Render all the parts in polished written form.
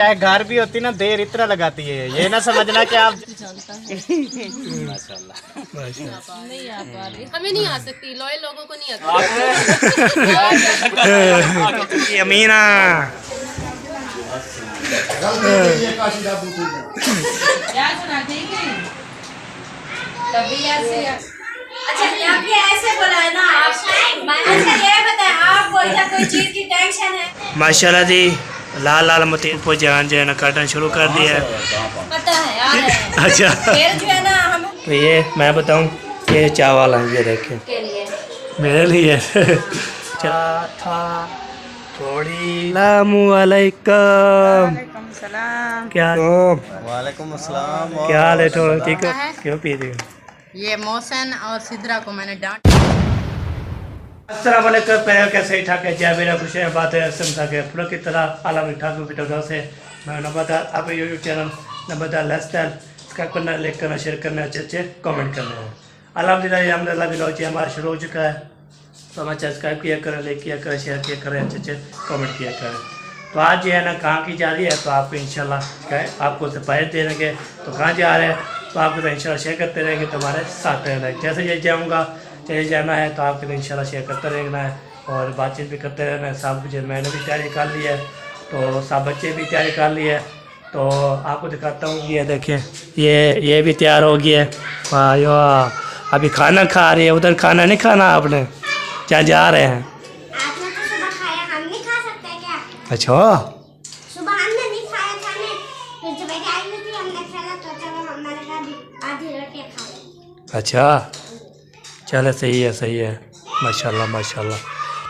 घर भी होती ना देर इतना लगाती है, ये ना समझना कि आप हमें नहीं आ सकती, लॉयल लोगों को नहीं आती। अमीना अच्छा ऐसे बोला है ना आप। अच्छा ये बताएं, आपको इधर कोई चीज की टेंशन है? माशाल्लाह जी लाल लाल मतीन को जान जो है ना काटना शुरू कर दिया है। पता है यार। अच्छा फिर जो है ना हम तो ये मैं बताऊं ये चावल है, ये देखें के लिए मेरे लिए चला था थोड़ी सलामुअलैकुम क्या वालेकुम अस्सलाम। क्या हाल है? थोड़ा ठीक है? क्यों पी रही हो? ये मोहसिन और सिद्रा को मैंने डांट। अस्सलाम वालेकुम पैर कैसे ठाक है जय मेरा खुश है बात है असम था के फुल की तरह आलम ठाकुर वीडियो से मैं नंबर आप YouTube channel number lifestyle subscribe करना, लाइक करना, शेयर करना, अच्छे अच्छे कमेंट करना है। अल्हम्दुलिल्लाह अलहमदिल्ला वीडियो हमारा शुरू हो चुका है, तो हमें सब्सक्राइब किया करें, लाइक किया करें, शेयर किया करें, अच्छे अच्छे कमेंट किया करें। तो आज जो है ना कहाँ की जा रही है तो आपको इंशाल्लाह आपको सरप्राइज दे देंगे। तो कहाँ जा रहे हैं तो आपको तो इंशाल्लाह शेयर करते रहेंगे, तो हमारे साथ रहना है। जैसे जैसे जाऊँगा चले जाना है तो आपके तो इंशाल्लाह शेयर करते रहना है और बातचीत भी करते रहना है। सब कुछ मैंने भी तैयारी कर ली है, तो सब बच्चे भी तैयारी कर ली है। तो आपको दिखाता हूँ, ये देखें ये भी तैयार हो गया है। वाह वाह, अभी खाना खा रही है, उधर खाना नहीं खाना आपने? क्या जा रहे हैं? आपने तो सुबह खाया, हम नहीं खा सकते क्या? अच्छा सुबह हमने नहीं खाया था ने, फिर जब आई थी हमने खाया तो चलो हमारे घर आधी रोटी खा ली। अच्छा चलो सही है माशाल्लाह माशाल्लाह।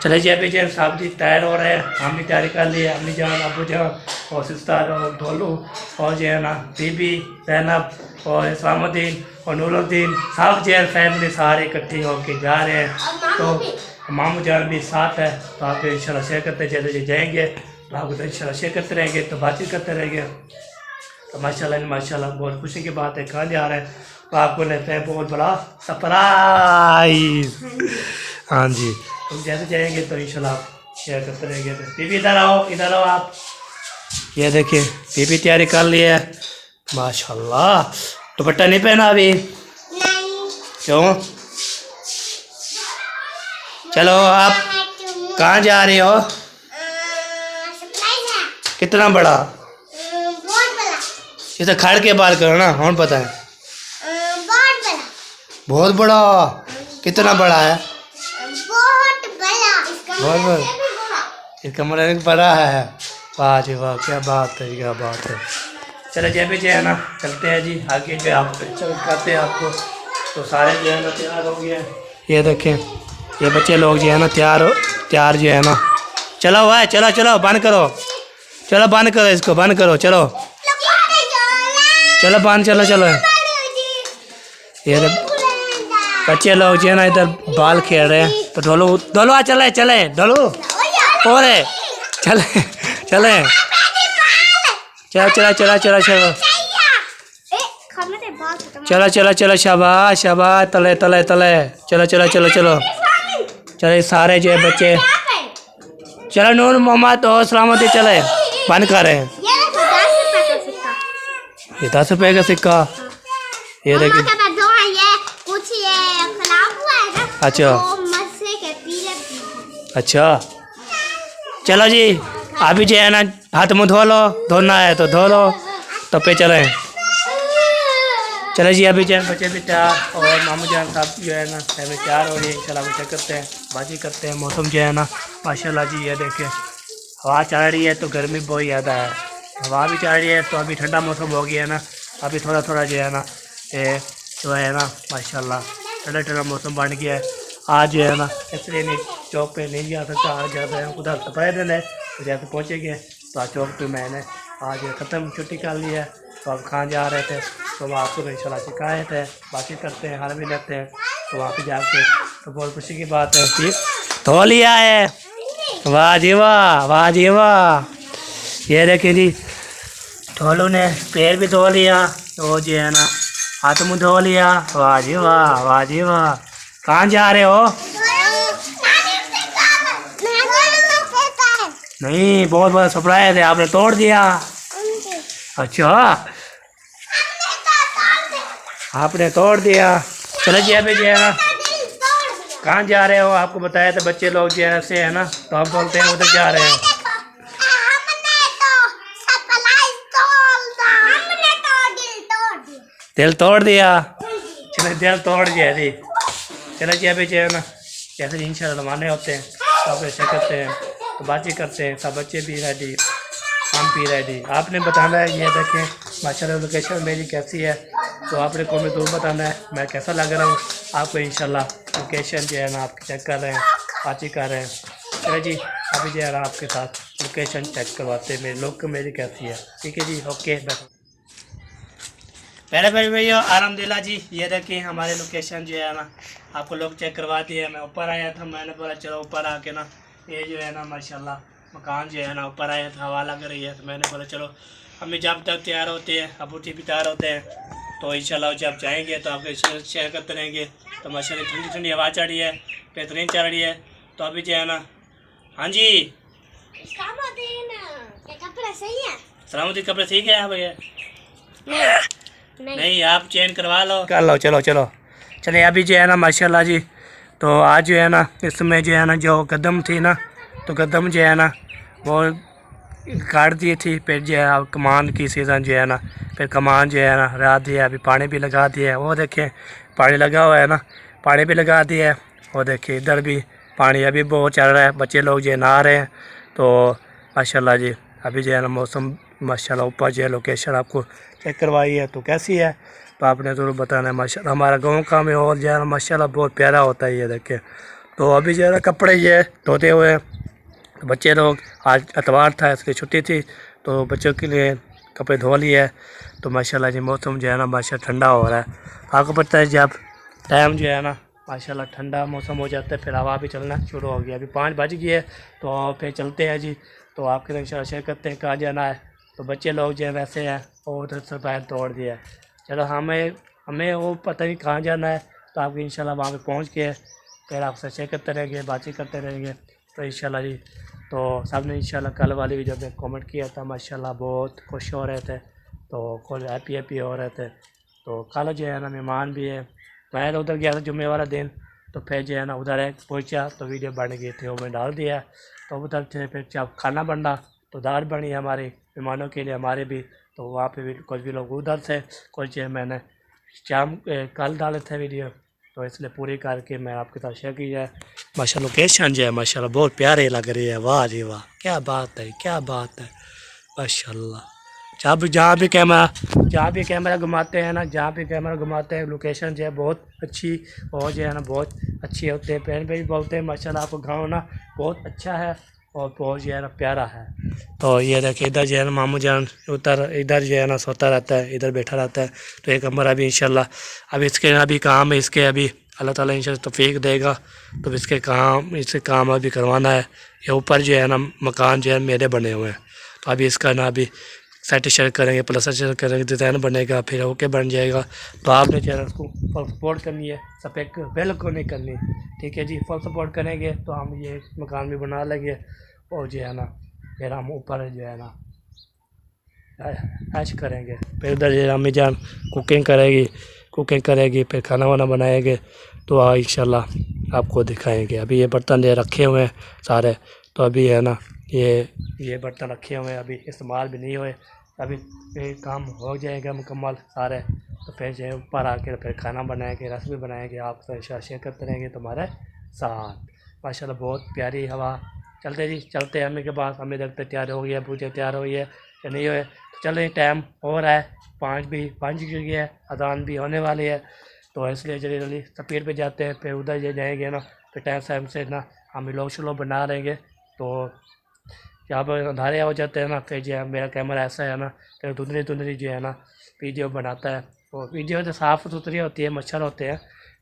चले जी अभी जो साहब जी तैयार हो रहे हैं, हम भी तैयारी कर ली है। अम्मी जान, अबू जान और सिस्टर और ढोलू और जो है ना बीबी जैनब और इस्लामुद्दीन और नूरुद्दीन सब जो है फैमिली सारे इकट्ठे होकर जा रहे हैं। तो मामू जान भी साथ है, तो आप इंशाल्लाह शेयर करते जैसे जी जाएंगे तो आपको तो इंशाल्लाह शेयर करते रहेंगे, तो बातचीत करते रहेंगे। तो माशाल्लाह बहुत खुशी की बात है। कहाँ जा रहे हैं तो आपको लेते हैं बहुत बड़ा सरप्राइज। हाँ जी, तो जैसे जाएंगे तो इंशाल्लाह शेयर करते रहेंगे। तो बीबी इधर आओ आप। ये देखिए बीबी तैयारी कर ली है माशाल्लाह। दुपट्टा नहीं पहना अभी? क्यों? चलो आप कहाँ जा रहे हो? कितना बड़ा? ये तो खड़ के बात करो ना, कौन पता है? बहुत बड़ा। कितना बड़ा है? बहुत बड़ा। इस कमरे में बड़ा है। वाह जी वाह, क्या बात है क्या बात है। चलो जय भी जो है ना चलते हैं जी आगे, जो आप चल करते हैं आपको। तो सारे जो है ना तैयार हो गए हैं, ये देखें ये बच्चे लोग जो है ना तैयार जो है ना। चलो भाई चलो बंद करो, चलो बंद करो इसको, बंद करो, चलो बंद, चलो ये बच्चे लोग जो है ना इधर बाल खेल रहे हैं। तो ढोलू चले ढोलू और चले चलो शाबाश तले चलो सारे जो है बच्चे। चलो नूर मोहम्मद और सलामती चले, बंद कर रहे हैं। ये 10 रुपये का सिक्का, ये देखिए। अच्छा चलो जी अभी जो है ना हाथ मुँह धो लो, धोना है तो धो लो, तो पे चले। चलो जी अभी जो है बच्चे भी तैयार और मामू जान साहब जो है ना फैमिली तैयार हो रही है। इंशाल्लाह चेक करते हैं, बातचीत करते हैं। मौसम जो है ना माशाल्लाह जी ये देखिए हवा चल रही है, तो गर्मी बहुत ज़्यादा है। हवा भी चल रही है तो अभी ठंडा मौसम हो गया है ना। अभी थोड़ा जो है ना जो है ना माशाल्लाह ठंडा मौसम बन गया है। आज जो है ना इसलिए नहीं चौक पे नहीं जा सकता, आज जाता है उधर सफाई दिन है, तो जैसे पहुँचेंगे तो आज चौक पे मैंने आज ख़त्म छुट्टी कर ली है। तो आप कहाँ जा रहे थे तो वहाँ आपको इंशाल्लाह शिकायत है, बातचीत करते हैं, हाल भी लेते हैं। तो वहाँ पे जाके तो बहुत खुशी की बात है कि धो लिया है। वाह जी वाह। ये देखें जी ढोलू ने पैर भी धो लिया, तो जो है ना हाथ मुँह धो लिया। वाह जी वाह। कहाँ जा रहे हो? नहीं बहुत बड़ा सरप्राइज है, आपने तोड़ दिया। अच्छा आपने तोड़ दिया। चलो जी अभी जो है ना कहाँ जा रहे हो? आपको बताया था बच्चे लोग जो है ऐसे है ना, तो आप बोलते हैं उधर जा रहे हैं। दिल तोड़ दिया। चलो दिल तोड़ दिया जी। चलो जी अभी जो है ना जैसे इंशाल्लाह रवाने होते हैं तो आप ऐसा करते हैं तो बातचीत करते हैं, सब बच्चे भी रेडी, हम भी रेडी। आपने बताना है ये देखें माशाल्लाह लोकेशन मेरी कैसी है, तो आपने कमेंट जरूर बताना है मैं कैसा लग रहा हूँ आपको। इंशाल्लाह लोकेशन जो है ना आपकी चेक कर रहे हैं, बातचीत कर रहे हैं। चलो जी अभी जो है ना आपके साथ लोकेशन चेक करवाते हैं मेरी लोग मेरी कैसी है। ठीक है जी ओके। पहले भैया आलहम्दुलिल्लाह जी ये देखिए हमारे लोकेशन जो है ना आपको लोग चेक करवा दिए। मैं ऊपर आया था, मैंने बोला चलो ऊपर आके ना ये जो है ना माशाल्लाह मकान जो है ना ऊपर आया था, हवा लग रही है, तो मैंने बोला चलो हमें जब तक तैयार होते हैं अबू टी भी तैयार होते हैं तो इंशाल्लाह जब जाएंगे तो आपके शेयर करते रहेंगे। तो माशाल्लाह ठंडी ठंडी हवा चढ़ रही है, बेहतरीन चल रही है। तो अभी जो है ना हाँ जी सलामती कपड़े ठीक है भैया? नहीं आप चेंज करवा लो कर लो। चलो चलो चलिए अभी जो है ना माशाल्लाह जी तो आज जो है ना इसमें जो है ना जो कदम थी ना तो कदम जो है ना वो काट दी थी। फिर जो है कमान की सीज़न जो है ना फिर कमान जो है ना रात दिया, अभी पानी भी लगा दिया है। वो देखें पानी लगा हुआ है ना, पानी भी लगा दिया है। वो देखिए इधर भी पानी अभी बहुत चल रहा है, बच्चे लोग जो नहा रहे हैं। तो माशाल्लाह जी अभी जो है ना मौसम माशाल्लाह ऊपर जो है लोकेशन आपको चेक करवाई है तो कैसी है तो आपने ज़रूर बताना है। माशाल्लाह हमारा गांव का माहौल जो है ना माशाल्लाह बहुत प्यारा होता है। ये देखें तो अभी जो है ना कपड़े ये धोते हुए तो बच्चे लोग आज इतवार था इसलिए छुट्टी थी तो बच्चों के लिए कपड़े धो लिए। तो माशाल्लाह जी मौसम जो है ना माशाल्लाह ठंडा हो रहा है। आपको पता है जब टाइम जो है ना माशाल्लाह ठंडा मौसम हो जाता है फिर हवा भी चलना शुरू हो गया। अभी 5 बज गए तो फिर चलते हैं जी। तो आपके इंशाल्लाह शेयर करते हैं कहाँ जाना है। तो बच्चे लोग जो है वैसे हैं और उधर से पैर तोड़ दिया है। चलो हमें वो पता नहीं कहाँ जाना है तो आपको इंशाल्लाह वहाँ पे पहुँच के फिर आपसे शेयर करते रहेंगे, बातचीत करते रहेंगे। तो इंशाल्लाह जी तो सब ने इंशाल्लाह कल वाली वीडियो में कमेंट किया था माशाल्लाह बहुत खुश हो रहे थे, तो खुद हैप्पी हो रहे थे। तो कल जो है ना मेहमान भी है, मैं उधर गया था जुम्मे वाला दिन तो फिर जो है ना उधर है पहुँचा तो वीडियो बन गई थी वो मैं डाल दिया। तो उधर से फिर जब खाना बना तो दाल बनी हमारे मेहमानों के लिए हमारे भी, तो वहाँ पे भी कुछ भी लोग उधर थे, कुछ जो है मैंने शाम कल डाले थे वीडियो तो इसलिए पूरी करके मैं आपके साथ शेयर की है। माशाल्लाह लोकेशन जो है माशाल्लाह बहुत प्यारे लग रही है। वाह जी वाह क्या बात है, क्या बात है माशाल्लाह। जहाँ भी कैमरा घुमाते हैं ना, जहाँ भी कैमरा घुमाते हैं लोकेशन जो है बहुत अच्छी और जो है ना बहुत अच्छी होते हैं। पहन पे भी बोलते हैं माशाल्लाह आपको गाँव ना बहुत अच्छा है और बहुत जो है ना प्यारा है। तो ये देखिए इधर जो है ना मामू जान इधर जो है ना सोता रहता है, इधर बैठा रहता है। तो एक कमरा अभी इंशाल्लाह अभी इसके अभी काम है, इसके अभी अल्लाह ताला इंशाल्लाह तौफीक देगा तो इसके काम अभी करवाना है। ये ऊपर जो है ना मकान जो है मेरे बने हुए हैं तो अभी इसका ना अभी सेट शेयर करेंगे, प्लस्टर करेंगे, डिज़ाइन बनेगा फिर ओके बन जाएगा। तो आपने चैनल को फुल सपोर्ट करनी है, सपेक बिल्कुल नहीं करनी, ठीक है जी। फुल सपोर्ट करेंगे तो हम ये मकान भी बना लेंगे और जो है ना फिर हम ऊपर जो है ना ऐश करेंगे। फिर उधर जो अम्मी जान कुकिंग करेगी फिर खाना वाना बनाएंगे तो इंशाल्लाह आपको दिखाएंगे। अभी ये बर्तन ये रखे हुए हैं सारे, तो अभी है ना ये बर्तन रखे हुए हैं अभी इस्तेमाल भी नहीं हुए। अभी काम हो जाएगा मुकम्मल सारे तो फिर जो ऊपर आकर फिर खाना बनाएंगे, रस भी बनाएंगे, आप शेयर करते रहेंगे तुम्हारे साथ। माशाल्लाह बहुत प्यारी हवा चलते जी। चलते हैं अम्मी के पास, अम्मी देखते तैयार हो गई है, पूछे तैयार हो गई है या नहीं हुए। तो चले टाइम हो रहा है 5 की गई है, अजान भी होने वाली है तो इसलिए जल्दी स्पीड पे जाते हैं। फिर उधर ये जाएंगे ना फिर टाइम से ना हम लोग शलो बना लेंगे। तो जहाँ पर अंधारे हो जाते हैं ना फिर जो है मेरा कैमरा ऐसा है ना फिर धुंधली जो है ना वीडियो बनाता है। तो वीडियो तो साफ़ सुथरी होती है, मच्छर होते हैं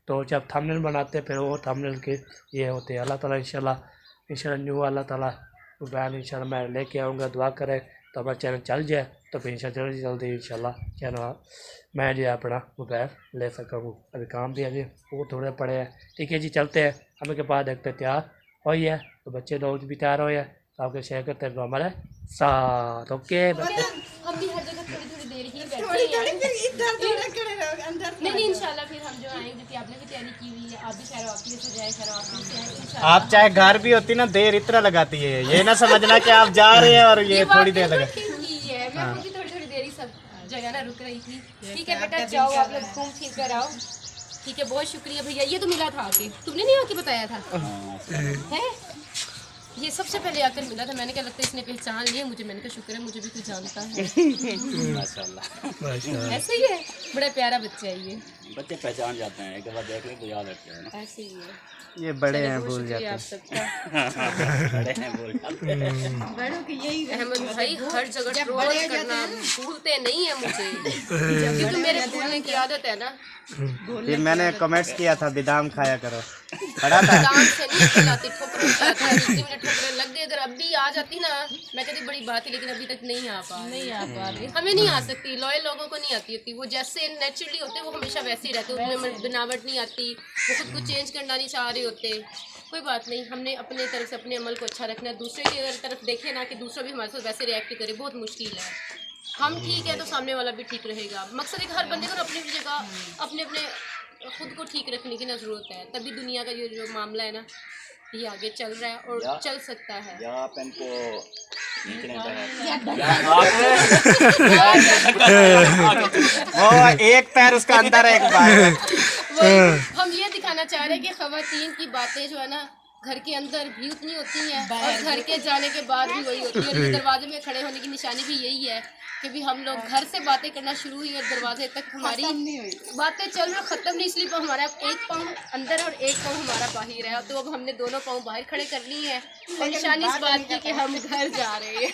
तो जब थंबनेल बनाते हैं फिर वो थंबनेल के ये होते हैं। अल्लाह ताला इंशाल्लाह न्यू अल्लाह ताला मोबाइल इंशाल्लाह मैं लेके आऊँगा। दुआ करें तो हमारा चैनल चल जाए तो फिर इंशाल्लाह जल्दी इंशाल्लाह चैनल मैं जो है अपना मोबाइल ले सकूँ। अभी काम भी अभी वो थोड़े पड़े हैं, ठीक है जी। चलते हैं हमें के बाद देखते तैयार हो है तो बच्चे लोग भी तैयार हो तो आपके शेयर करते हैं हमारे साथ। ओके करती हैं नहीं इंशाल्लाह फिर हम जो आएंगे कि आपने भी तैयारी की हुई है, आप भी खैर वापस से जाए, खैर वापस से आए इंशाल्लाह। आप चाहे घर भी होती ना देर इतना लगाती है, ये ना समझना कि आप जा रहे हैं और ये थोड़ी देर लगा। ठीक ही है, मैं खुद ही थोड़ी देर ही सब जगह ना रुक रही थी। ठीक है बेटा जाओ, आप लोग घूम फिर कर आओ। ठीक है, बहुत शुक्रिया भैया। ये तो मिला था आके, तुमने नहीं आके बताया था है? ये सबसे पहले आकर मिला था, मैंने क्या लगता है इसने पहचान लिया मुझे, मैंने कहा शुक्र है मुझे भी कुछ जानता है। माशाल्लाह। ऐसे ही है, बड़ा प्यारा बच्चा है ये, बच्चे पहचान जाते हैं, एक बार देख ले तो याद रखते हैं ना। ऐसे ही है। ये बड़े हैं, बहुत भूल जाते शुक्रिया हैं। आप सबका। बड़े हैं, बोल जाते हैं। बड़ों की यही अहमद भाई हर जगह ट्रोल करना, भूलते नहीं है मुझे, क्योंकि मेरे भूलने की आदत है ना। फिर मैंने कमेंट्स किया था बादाम खाया करो, पढ़ा था। काम से नहीं खिलाती, ठोकर खिलाता है, 20 मिनट ठोकर लग गई। अगर अभी आ जाती ना, मैं कहती बड़ी बात है, लेकिन अभी तक नहीं आ पा रही। हमें नहीं आ सकती, लॉयल लोगों को नहीं आती होती। वो जैसे नेचुरली होते वो हमेशा वैसे ही रहते, उनमें बनावट नहीं आती, वो खुद को चेंज करना नहीं चाह रहे होते। कोई बात नहीं, हमने अपने तरफ से अपने अमल को अच्छा रखना है। दूसरे की अगर तरफ देखें ना कि दूसरा भी हमारे साथ वैसे रिएक्ट करे, बहुत मुश्किल है। हम ठीक है तो सामने वाला भी ठीक रहेगा। मकसद है कि हर बंदे को अपनी जगह अपने अपने खुद को ठीक रखने की ना ज़रूरत है, तभी दुनिया का ये जो मामला है ना ये आगे चल रहा है और चल सकता है। या आप इनको खींचने वो एक पैर उसका अंदर है, एक बार। हम ये दिखाना चाह रहे हैं कि खवातीन की बातें जो है ना घर के अंदर भी उतनी होती हैं और घर के जाने के बाद भी वही होती है। और दरवाजे में खड़े होने की निशानी भी यही है कि भी हम लोग घर से बातें करना शुरू हुई और दरवाजे तक हमारी बातें चल रही खत्म नहीं, इसलिए हमारा एक पाँव अंदर और एक पाँव हमारा बाहर है। तो अब हमने दोनों पाँव बाहर खड़े कर ली हैं और निशानी इस बात की कि हम घर जा रहे हैं।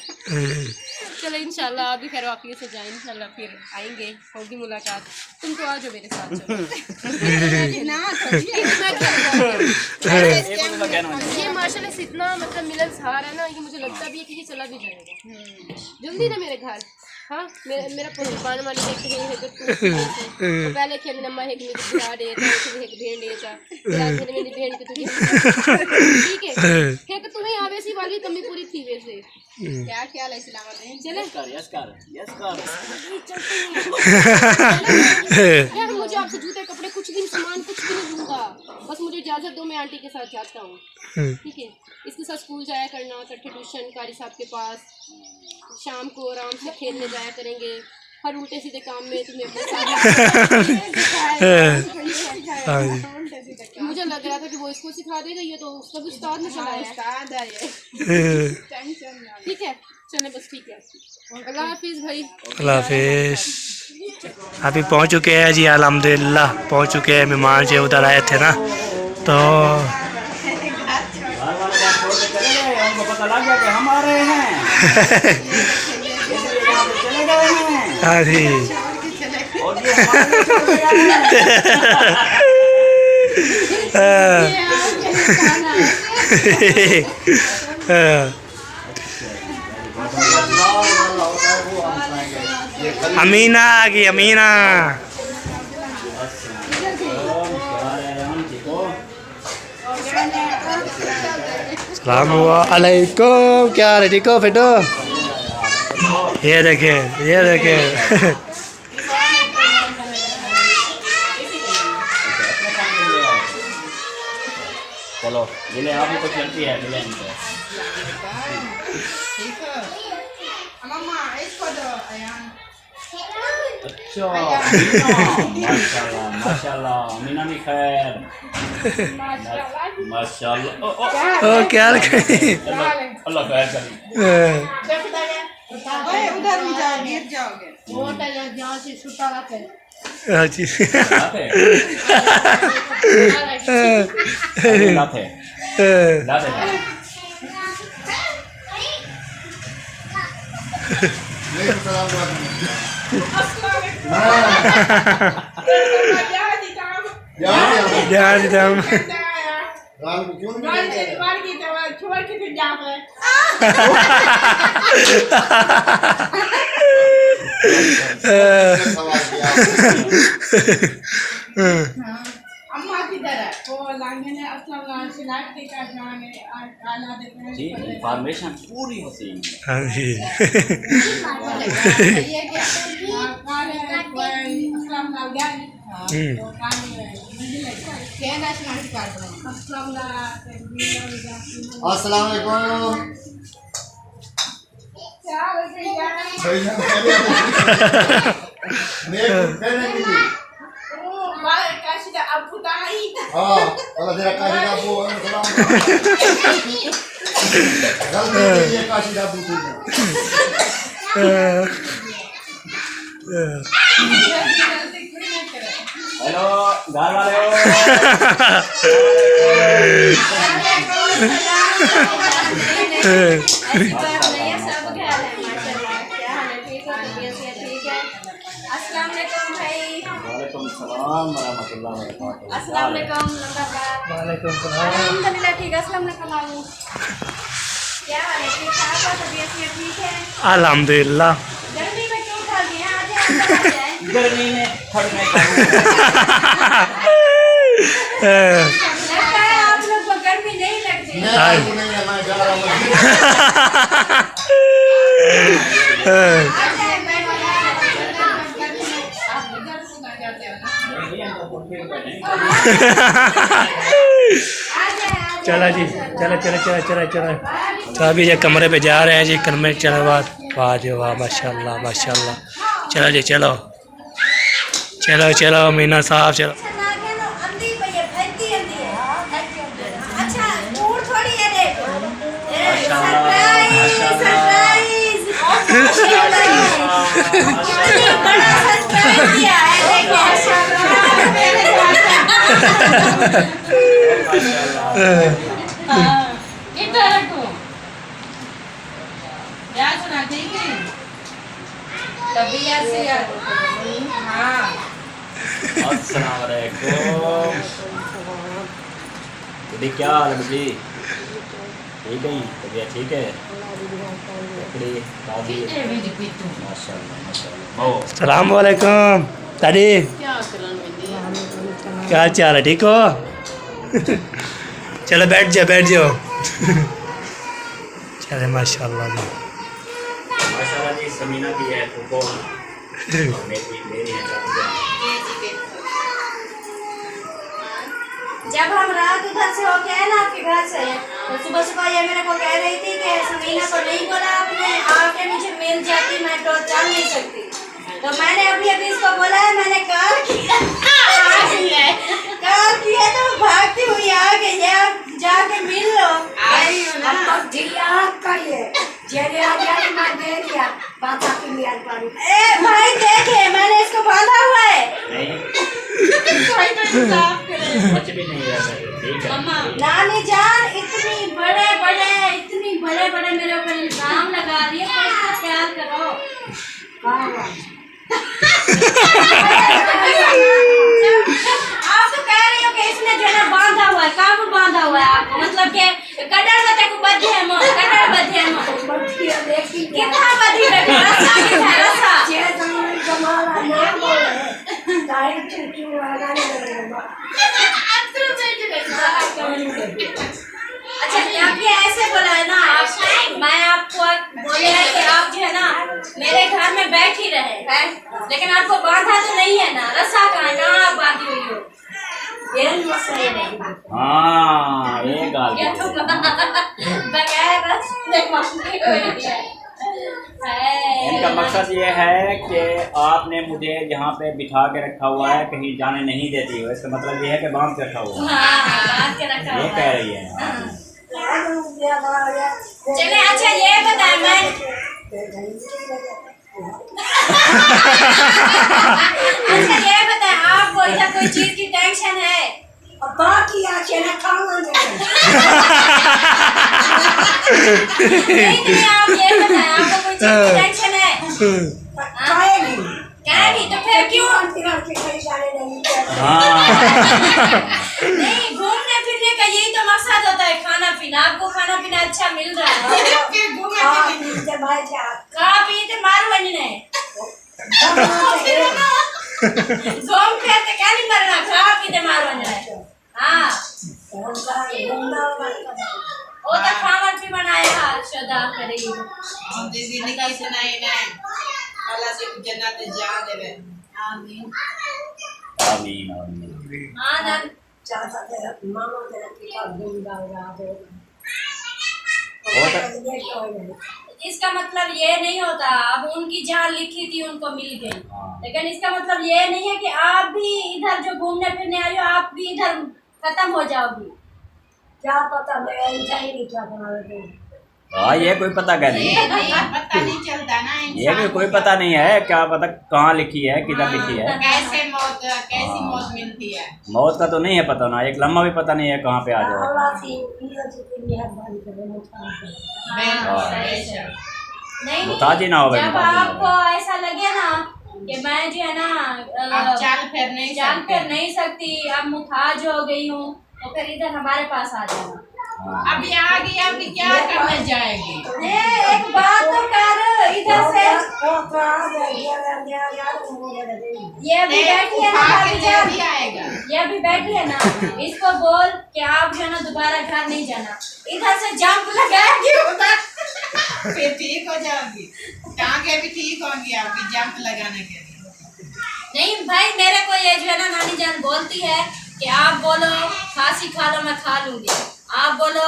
चलो इंशाल्लाह आप भी खैर वापस से जाए, इंशाल्लाह फिर आएंगे, होगी मुलाकात। तुम तो आ जाओ मेरे साथ। ये माशाल्लाह से इतना मतलब मिलनसार है ना, ये मुझे लगता भी है कि ये चला भी जाएगा जल्दी ना मेरे घर। हाँ मेरा पुराना वाली है तो पहले खेल नम्मा है कि मुझे बुला दे था, फिर एक भेड़ ले जा, फिर आखिर मेरी भेड़ के तुझे ठीक है फिर तो तुम्हें आवेसी वाली कमी पूरी थी। वैसे क्या ख्याल है इस्लाम में? चले यस कर यार मुझे आपसे जूते कपड़े कुछ भी सामान कुछ भी नहीं दूंगा, बस मुझे इजाजत दो, मैं आंटी के साथ जाता हूँ। ठीक है, इसके साथ स्कूल जाया करना, इकट्ठे ट्यूशन कारी साहब के पास, शाम को आराम से खेलने जाया करेंगे, हर उल्टे सीधे काम में तुम्हें मुझे लग रहा था कि वो इसको सिखा देगा, ये तो उसका भी उस्ताद में चला है। ठीक है चले बस, ठीक है, अल्लाह हाफिज भाई। अल्लाह हाफिज। अभी पहुंच चुके हैं जी, अल्हम्दुलिल्लाह पहुंच चुके हैं। मेहमान जो उधर आए थे ना तो उनको पता लग गया कि हम आ रहे हैं। चले गए हैं। हाँ जी। और ये अमीना आ गई, अमीना। अस्सलामुअलैकुम, क्या हाल है? ठीक हो बेटो? ये देखे, ये देखे। चलो जिले आप ही तो चलती है जिले इनसे। अच्छा माशाल्लाह माशाल्लाह, मीना भी खैर माशाल्लाह। ओ क्या हाल है? अल्लाह खैर करे। उधर भी जाओ, गिर जाओगे। वो जहाँ से छुट्टा रहते हैं। अच्छी लाते अम्मा किधर है? वो लांगे ने असला सिलाट के का जाने आला देखने जी, इंफॉर्मेशन पूरी होती है। हाँ जी। ये क्या काले अस्सलाम वालेकुम। हेलो घर वाले हो? वालेकुम सलाम वरहमतुल्लाह वबरकातुहू। वालेकुम सलाम। अल्हम्दुलिल्लाह ठीक है। अस्सलाम वालेकुम। क्या हाल है? ठीक ठाक हो? तबीयत ठीक है? अल्हम्दुलिल्लाह। गर्मी में क्यों खा लिए? आज अंदर आ जाए। गर्मी में थड़ने का लगता है आप लोग को गर्मी नहीं लगती। मैं जा रहा हूँ। आ जाए, बैठो। चलो जी, चलो चलो चलो चलो चलो। तो अभी ये कमरे पे जा रहे हैं जी। कमरे चलो बाद वाह जी वाह, माशाल्लाह माशाल्लाह। चलो जी चलो चलो चलो मीना साहब चलो। अच्छा दूर थोड़ी है देखो। सरप्राइज सरप्राइज बड़ा सरप्राइज दिया है देखो। इधर रखो याद सुना ठीक है तभी ऐसे याद हाँ अस्सलाम वालेकुम। दीदी क्या हाल है बेटी? ठीक है, तबीयत ठीक है? लकड़ी दादी माशाल्लाह माशाल्लाह। सलाम वालेकुम दादी, क्या चाल है? ठीक हो? चलो बैठ जाओ बैठ जाओ। चले माशाल्लाह जी माशाल्लाह जी। समीना की है तो मेरी है। जब हम रात उधर से होके आए ना आपके घर से, तो सुबह सुबह ये मेरे को कह रही थी कि समीना को नहीं बोला आपने, आके मुझे मिल जाती, मैं तो चल नहीं सकती। तो मैंने अभी अभी इसको बोला है, मैंने कॉल किया तो भागती हुई आ गई है। आप जाके मिल लो। ए भाई देखे मैंने इसको बांधा हुआ है। नहीं कुछ भी नहीं है ठीक है। नानी जान इतनी बड़े बड़े मेरे ऊपर इल्जाम लगा रही है, तो इसका ख्याल करो। आप तो कह रही हो कि इसने जो है बांधा हुआ है, काबू बांधा हुआ है आपको, मतलब कि कटर में तक बद्धे है मो, कटर बद्धे है मो। कितना बधी बेटी? रसा कितना है? रसा अच्छा आपने ऐसे बोला है ना, आप मैं आपको बोले है कि आप जो है ना मेरे घर में बैठ ही रहे हैं, लेकिन आपको बांधा तो नहीं है ना? रस्सा कहाँ आप बांधी हुई हो? हाँ ये गाल बगैर रस्से बांधी हुई है। इनका मकसद ये है कि आपने मुझे यहाँ पे बिठा के रखा हुआ है, कहीं जाने नहीं देती हो। इसका मतलब ये है कि बांध के रखा हुआ है। बांध के रखा ये हुआ कह रही है। चले अच्छा ये बताएं मैं अच्छा ये बताएं आपको इधर कोई चीज की टेंशन है? बाकी आके ना नहीं आप ये बताएं आपको कोई चीज की टेंशन है? क्या नहीं तो फिर क्यों? नहीं घूमने फिरने का यही तो मकसद होता है, खाना पीना। आपको खाना पीना अच्छा मिल रहा है? खा पी तो मारो बनी घूम फिरते क्या नहीं मरना, खा पी तो मारो बनी। हाँ वो तो खाना भी बनाया शुदा करी। दीदी निकाल सुनाई ना अल्लाह से जन्नत जा देवे आमीन। आमीन आमीन। हाँ ना इसका मतलब ये नहीं होता अब उनकी जान लिखी थी उनको मिल गई, लेकिन इसका मतलब ये नहीं है कि आप भी इधर जो घूमने फिरने आई हो आप भी इधर खत्म हो जाओगी। क्या पता हाँ ये कोई पता क्या नहीं, पता नहीं चलता ना ये भी कोई पता नहीं है, क्या पता कहाँ लिखी है किधर लिखी है। कैसे मौत कैसी मौत मिलती है। मौत का तो नहीं है पता ना, एक लम्हा भी पता नहीं है कहाँ पे आ जाए। नहीं मुताजी ना हो भाई, जब मुताजी ना आपको हो। ऐसा लगे ना कि मैं जो है ना अब चाल फिर नहीं जान सकते। फिर नहीं सकती, अब मुताज हो गई हूँ, तो फिर इधर हमारे पास आ जाना। अब यहाँ की अभी क्या करने जाएगी। एक बात तो कर इधर से ये भी बैठी है ना उठा के भाभी जान, भी आएगा। ये भी बैठी है ना, इसको बोल कि आप जो है ना दोबारा घर नहीं जाना, इधर से जंप लगाएगी उधर फिर ठीक हो जाओगी, टांगे भी ठीक होंगी आपकी जंप लगाने के लिए। नहीं भाई मेरे को ये जो है ना नानी जान बोलती है कि आप बोलो खांसी खा लो मैं खा लूंगी, आप बोलो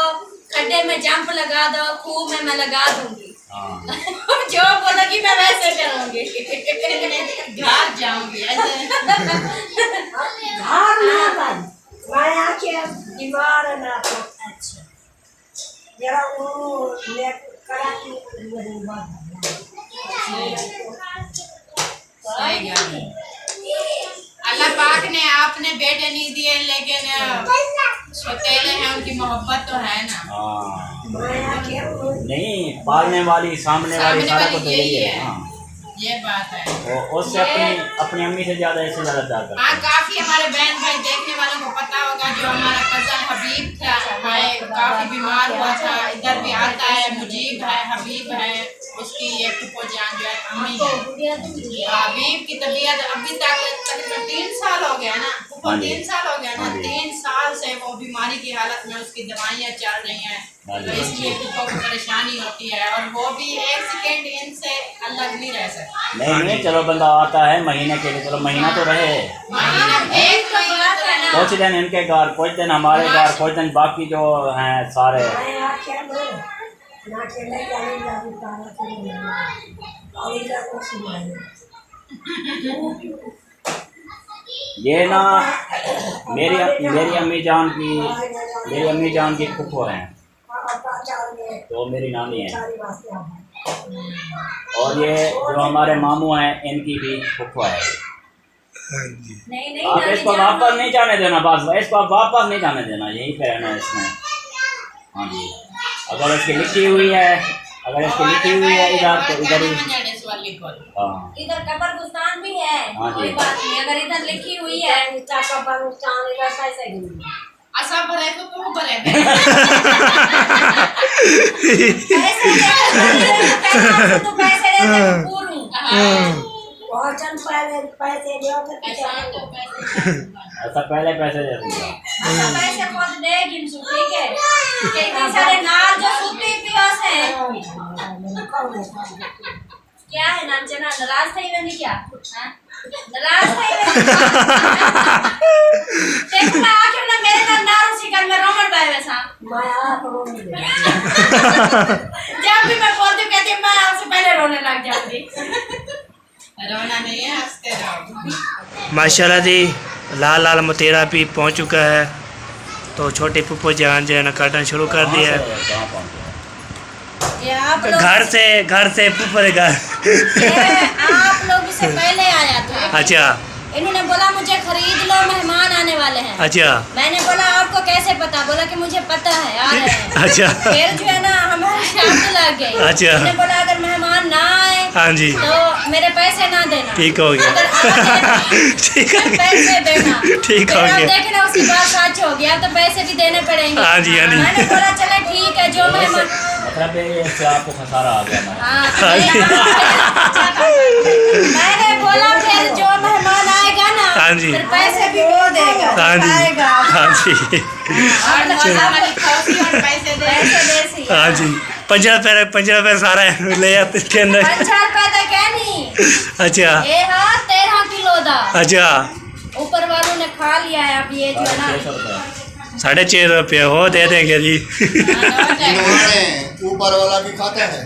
खड्डे में जंप लगा दो खूब में मैं लगा दूंगी। जो बोलोगी मैं वैसे करूंगी। घर जाऊंगी ऐसे। सही गल है। अल्लाह पाक ने आपने बेटे नहीं दिए लेकिन सौतेले हैं, उनकी मोहब्बत तो है ना। नहीं पालने वाली सामने वाली सारा कुछ तो यही है। हाँ ये बात है। उससे अपनी अम्मी से ज्यादा इससे ज्यादा प्यार करता हाँ है। काफी हमारे बहन भाई देखने वालों को पता होगा, जो हमारा कजन हबीब था है काफी बीमार हुआ था, इधर भी आता है, मुजीब है, हबीब है, उसकी एक फुफो जान जो है अम्मी है। हबीब की तबीयत अभी तक तकरीबन 3 साल हो गया ना, फुफो 3 साल हो गया ना, 3 साल से वो बीमारी की हालत में उसकी दवाइयाँ चल रही हैं, तो इसलिए फुफो को परेशानी होती है और वो भी 1 सेकेंड इनसे अलग नहीं रह सकती। नहीं चलो बंदा आता है महीने के लिए, चलो महीना तो रहे, एक महीना तो रहना। कुछ दिन इनके घर कुछ दिन हमारे घर कुछ दिन बाकी जो हैं सारे। ये ना मेरी अम्मी जान की फुफो हैं, तो मेरी नानी है, और ये जो हमारे मामू हैं इनकी भी फुफो है। नहीं आप इसको वापस नहीं जाने देना, बस इसको आप वापस नहीं जाने देना, यहीं पे रहना है इसमें। हाँ जी अगर इसकी लिखी हुई है इधर तो इधर ही। हाँ इधर कब्रिस्तान भी है, हाँ कोई जी। बात नहीं, अगर इधर लिखी हुई है कब्रिस्तान इधर कैसे असा भरे को तू भरे तो पैसे दे पूरू ऐसा पहले पैसे दे दूँगा। पैसे खुद देगी ठीक है, इतने सारे नाल जो सुट्टी पियोस है क्या है नाम जना नाराज થઈ વેની क्या हां नाराज થઈ વેની देखो मैं आके ना मेरे नाम नाराज सी कर मैं रोमन भाई वैसा मैं आप रोने जब भी मैं बोलती हूं कहती मैं आपसे पहले रोने लग जाऊंगी। रोना नहीं है, हंसते रहो। माशाल्लाह जी लाल लाल मतेरा भी पहुंच चुका है, तो छोटे पुप्पो जान जो है ना काटना शुरू कर दिया है। कहाँ पहुँचे? ये आप लोग घर से पुप्पो के घर। आप लोग से पहले आया था। अच्छा इन्होंने बोला मुझे खरीद लो मेहमान आने वाले हैं। अच्छा मैंने बोला आपको कैसे पता, बोला कि मुझे पता है आ रहे हैं। अच्छा फिर जो है ना हमारे शर्त लग गई। अच्छा। मैंने बोला अगर मेहमान ना आए हाँ जी तो मेरे पैसे ना देना। ठीक हो गया। अगर आ गए ठीक तो हो गया। पैसे देना। ठीक हो फिर अब गया। देखे ना उसकी बात सच हो गया तो पैसे भी देने पड़ेंगे। हाँ जी, हाँ जी। मैंने बोला चले ठीक है जो मेहमान मतलब इससे आपको खसारा आ गया ना। मैंने बोला फिर जो मेहमान आएगा ना हाँ जी। फिर पैसे भी वो देगा हाँ जी बताएगा। हाँ जी और वाली खौसी और पैसे दे। पैसे दे सी। हाँ जी 50 सारा ले आते इसके अंदर। 5 रुपए तक है नहीं अच्छा ये हाँ 13 किलो दा अच्छा ऊपर खा लिया है, अब ये जो है ना 600 रुपये 650 रुपये हो दे देंगे जी। इन्होंने ऊपर वाला भी खाता है।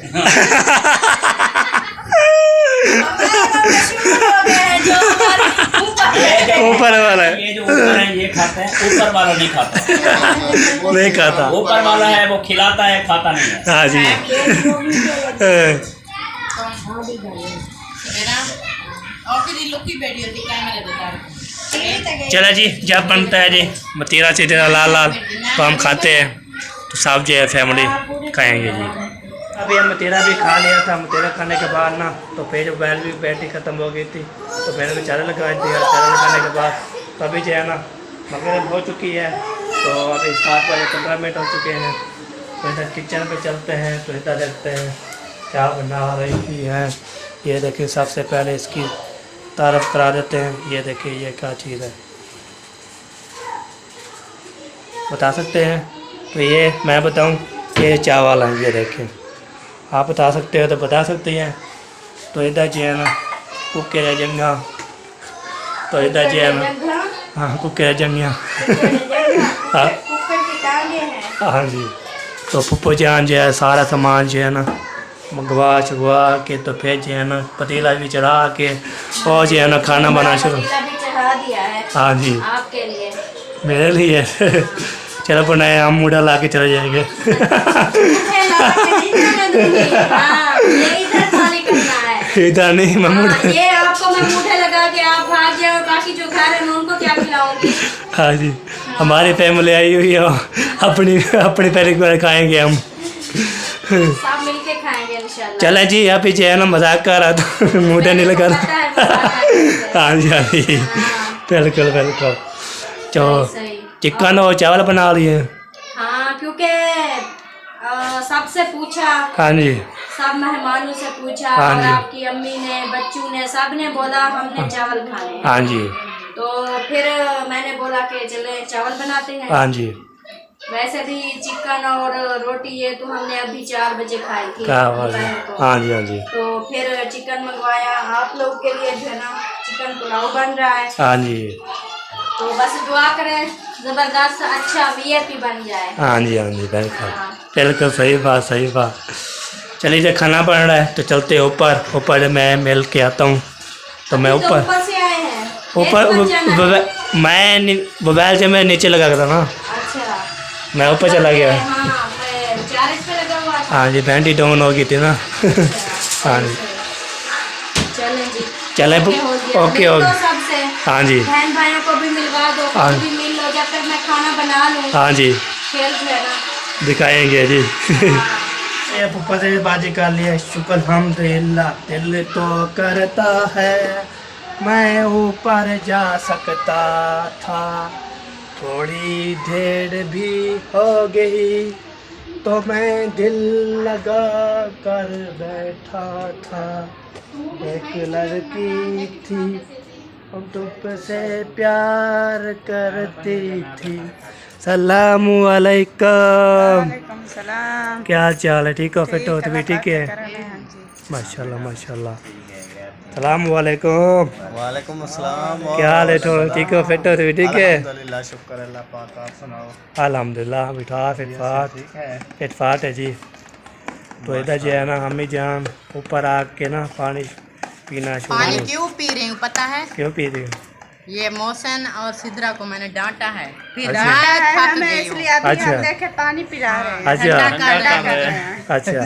ऊपर वाला है, ये जो ऊपर है ये खाता है, ऊपर वाला नहीं खाता। नहीं खाता। ऊपर वाला है वो खिलाता है, खाता नहीं है। हाँ जी। चला जी, जब बनता है जी मतीरा से लाल लाल तो हम खाते हैं, तो सब जो है फैमिली खाएंगे जी। अभी हम मतीरा भी खा लिया था। मतीरा खाने के बाद ना तो फिर बैल भी बैटरी ख़त्म हो गई थी, तो मैंने तो चारा लगा दिया। चारा लगाने के बाद तो अभी जो है ना मगरिब हो चुकी है, तो अभी 7:15 हो चुके हैं। तो इधर किचन पे चलते हैं, तो इधर देखते हैं क्या बना रही है। ये देखिए, सबसे पहले इसकी तारफ़ करा देते हैं। ये देखिए ये क्या चीज़ है, बता सकते हैं? तो ये मैं बताऊं, ये चावल है। ये देखें, आप बता सकते हो तो बता सकते हैं। तो इधर जो है ना कुकर जंगा, तो इधर जो है ना हाँ कुकर जंगा हाँ हाँ जी। तो पप्पू जान जो है सारा सामान जो है ना मंगवा चुगवा के, तो फिर जो है ना पतीला भी चढ़ा के और जो है ना खाना बना शुरू। चढ़ा दिया है हाँ जी, आपके लिए, मेरे लिए। चलो बनाए, हम मूढ़ा ला के चले जाएंगे। इधर नहीं मैं मूढ़ा, ये आपको मैं मूठे लगा के आप भाग जाए और बाकी जो घर है मैं उनको क्या खिलाऊंगी। हाँ जी, हमारी फैमिली आई हुई है, अपनी अपनी पहले खाएंगे हम, सब मिलके खाएंगे इंशाल्लाह। चले जी। यहाँ पीछे है ना मजाक कर रहा था, मूढ़ा नहीं लगा रहा। हाँ जी हाँ जी, बिल्कुल बिल्कुल। तो चिकन और चावल बना लिए। हाँ, क्योंकि सबसे पूछा, हाँ जी सब मेहमानों से पूछा, हाँ और जी। आपकी अम्मी ने, बच्चों ने, सब ने बोला हमने चावल खाने हैं। हाँ जी तो फिर मैंने बोला कि चले चावल बनाते हैं। हाँ जी। वैसे भी चिकन और रोटी ये तो हमने अभी 4 बजे खाई थी क्या बात है। दोपहर को। हाँ जी हाँ जी तो फिर चिकन मंगवाया, आप लोग के लिए जो है ना चिकन पुलाव बन रहा है। हाँ जी तो बस दुआ करें जबरदस्त अच्छा वीआईपी बन जाए। हाँ जी हाँ जी, बिल्कुल बिल्कुल सही बात सही बात। चलिए जब खाना बन रहा है तो चलते ऊपर। ऊपर मैं मिल के आता हूँ, तो मैं तो ऊपर ऊपर से आए हैं, ऊपर मैं मोबाइल से मैं नीचे लगा था ना, अच्छा मैं ऊपर चला गया। हाँ, मैं चार्ज पे लगा हुआ था। हाँ जी, बैटरी डाउन हो गई थी ना। हाँ जी, चलें जी, चले ओके हो गया। ओके मिल हो लो गया। सबसे, हाँ जी बहन भाइयों को भी मिलवा दो, हाँ। खुद भी मिल लो, जब तक मैं खाना बना लूँ। हाँ जी, खेल जो है ना दिखाएंगे जी। ये ऊपर से भी बाजी कर लिया, शुक्र अल्हम्दुलिल्लाह। दिल तो करता है मैं ऊपर जा सकता था, थोड़ी देर भी हो गई तो मैं दिल लगा कर बैठा था। एक लड़की थी हम तुझसे प्यार करती थी। सलामु अलैकुम। सलाम। क्या हाल चाल है? ठीक हो? फिट हो? तो भी ठीक है, माशाल्लाह माशाल्लाह। सलामु अलैकुम। वालेकुम अस्सलाम। क्या हाल है? थोड़ा ठीक हो? फिट हो? तो भी ठीक है, अल्हम्दुलिल्लाह, शुक्र अल्लाह पाक। आप सुनाओ? अल्हम्दुलिल्लाह। बिठा फिटफाट ठीक है। फिटफाट है जी। तो इधर जो है ना हमें जान ऊपर आके ना पानी पीना पानी शुरू। क्यों पी रही हूँ पता है? क्यों पी रही हो? ये मोहसिन और सिद्रा को मैंने डांटा है, फिर अच्छा। थक गई हूँ। अच्छा पानी पिला रहे हैं। अच्छा अच्छा।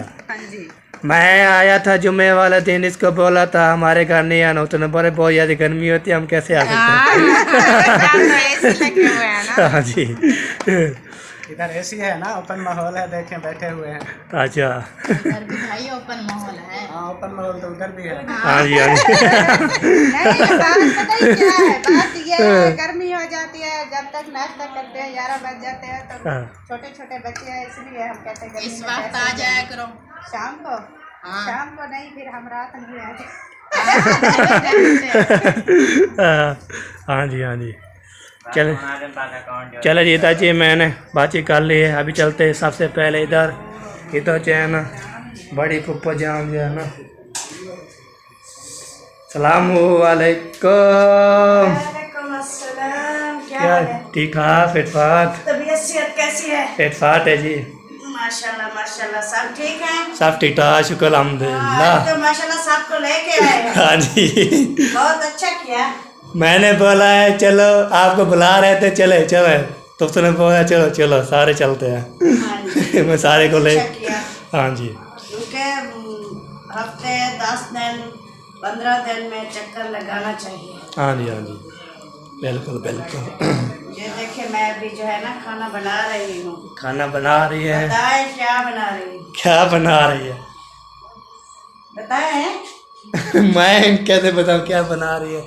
मैं आया था जुम्मे वाला दिन, इसको बोला था हमारे घर नहीं आना, उसने बोले बहुत ज़्यादा गर्मी होती है, हम कैसे आ सकते हैं। हाँ जी। इधर एसी है ना, ओपन माहौल है, देखें बैठे हुए हैं। अच्छा इधर भी भाई ओपन माहौल है। हाँ, ओपन माहौल तो उधर भी है। हाँ जी हाँ जी। बात ये है, गर्मी हो जाती है, जब तक नाश्ता करते हैं 11 बज जाते हैं, तो हाँ। छोटे छोटे बच्चे हैं, इसलिए हम कहते हैं गर्मी इस में वक्त कैसे आ जाया करो। शाम को। हाँ। शाम को नहीं, फिर हम रात नहीं आते। हाँ जी हाँ जी। चले चले जी, इधर जी मैंने बातचीत कर ली है। अभी चलते हैं सबसे पहले इधर जो है ना बड़ी फुप्पो जान जो है ना। सलामु अलैकुम। वालेकुम अस्सलाम। क्या हाल है? ठीक हाँ फिट फाट तबीयत सेहत कैसी है? फिट फाट है जी, माशाल्लाह माशाल्लाह सब ठीक है। सब ठीक ठाक शुक्र हाँ, अल्हम्दुलिल्लाह। तो माशाल्लाह सबको लेके आए हैं। हाँ जी बहुत अच्छा किया। मैंने बोला है चलो आपको बुला रहे थे चले चले, तो उसने बोला चलो चलो सारे चलते हैं। हाँ जी मैं सारे को ले अच्छा किया। हाँ जी क्योंकि हफ्ते 10 दिन 15 दिन में चक्कर लगाना चाहिए। हाँ जी हाँ जी बिल्कुल बिल्कुल। ये देखिए मैं अभी जो है ना खाना बना रही हूँ। खाना बना रही है, बताएं क्या बना रही हूँ? क्या बना रही है? बताएं। मैं कैसे बताऊँ क्या बना रही है?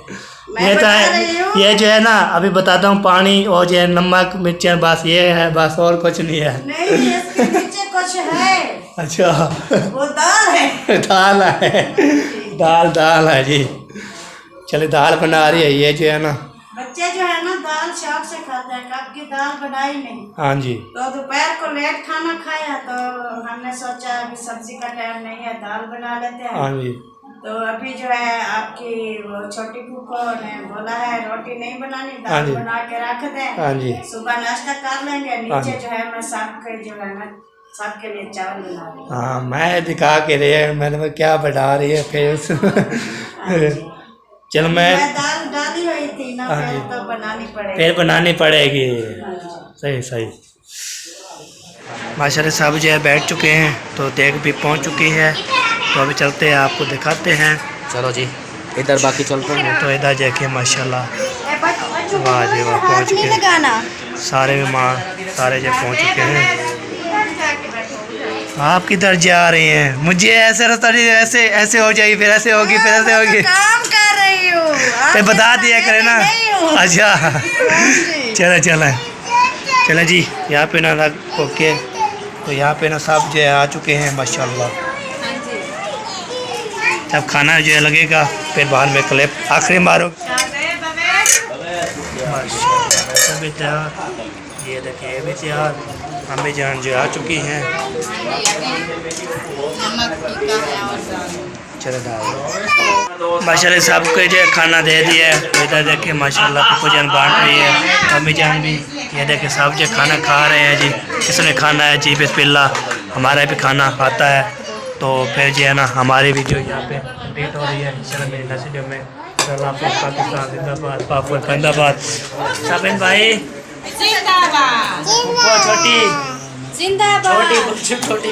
मैं ये तो बता है, रही हूँ। ये जो है ना अभी बताता हूँ, पानी और जो है नमक मिर्ची बस ये है, बस और कुछ नहीं है। नहीं इसके नीचे कुछ है। अच्छा वो दाल है। दाल है, दाल है जी। चलिए दाल बना रही है ये जो है ना। बच्चे जो है ना दाल शौक से खाते हैं, कब की दाल बनाई नहीं। हाँ जी तो दोपहर को लेट खाना खाया तो हमने सोचा अभी सब्जी का टाइम नहीं है, दाल बना लेते हैं। हाँ जी तो अभी जो है आपकी वो छोटी फूफो ने बोला है रोटी नहीं बनानी, हाँ दाल जी। बना के रख दें। हाँ जी सुबह नाश्ता कर लेंगे। हाँ जी। नीचे जो है मैं सबके जो है ना सबके लिए चावल बना रही हूँ। हाँ मैं दिखा के रहे, मैंने कहा क्या बना रही है फिर चलो मैं दाल डाली हुई थी ना, हाँ फिर जी। तो बनानी पड़ेगी। फिर बनानी पड़ेगी। हाँ जी। सही सही। माशाल्लाह सब जो है बैठ चुके हैं, तो देख भी पहुंच चुकी है, तो अभी चलते हैं आपको दिखाते हैं। चलो जी इधर बाकी चलते हैं। तो इधर देखिए माशाल्लाह बच्चों वाह जी वाह पहुंच चुके हैं लगाना। सारे मेहमान, सारे जो पहुंच चुके हैं। आप किधर जा रही हैं? मुझे ऐसे रास्ता नहीं, ऐसे ऐसे हो जाएगी, फिर ऐसे होगी, फिर ऐसे होगी। काम कर रही हूँ। तो बता दिया करे ना। अच्छा चले चले चले जी। यहाँ पे ना ओके, तो यहाँ पे ना सब जो है आ चुके हैं माशाल्लाह। जब खाना जो है लगेगा फिर बाद में क्लिप आखिरी मारो। माशाल्लाह भी तैयार, ये देखिए ये भी तैयार। अम्मी जान जो आ चुकी हैं। चलो दाल माशाल्लाह सबको जो है खाना दे दिया है। तो इधर देखिए माशाल्लाह पप्पू जान बांट रही है, अम्मी जान भी। ये देखिए सब जो खाना खा रहे हैं जी। किसने खाना है जी बिस्मिल्लाह, हमारा भी खाना आता है। तो फिर जो है ना हमारी भी जो यहाँ पे डेट हो रही है इंशाल्लाह मेरे नसीब में। पाकिस्तान जिंदाबाद, पापुआ जिंदाबाद। साबिन भाई जिंदाबाद। छोटी जिंदाबाद। छोटी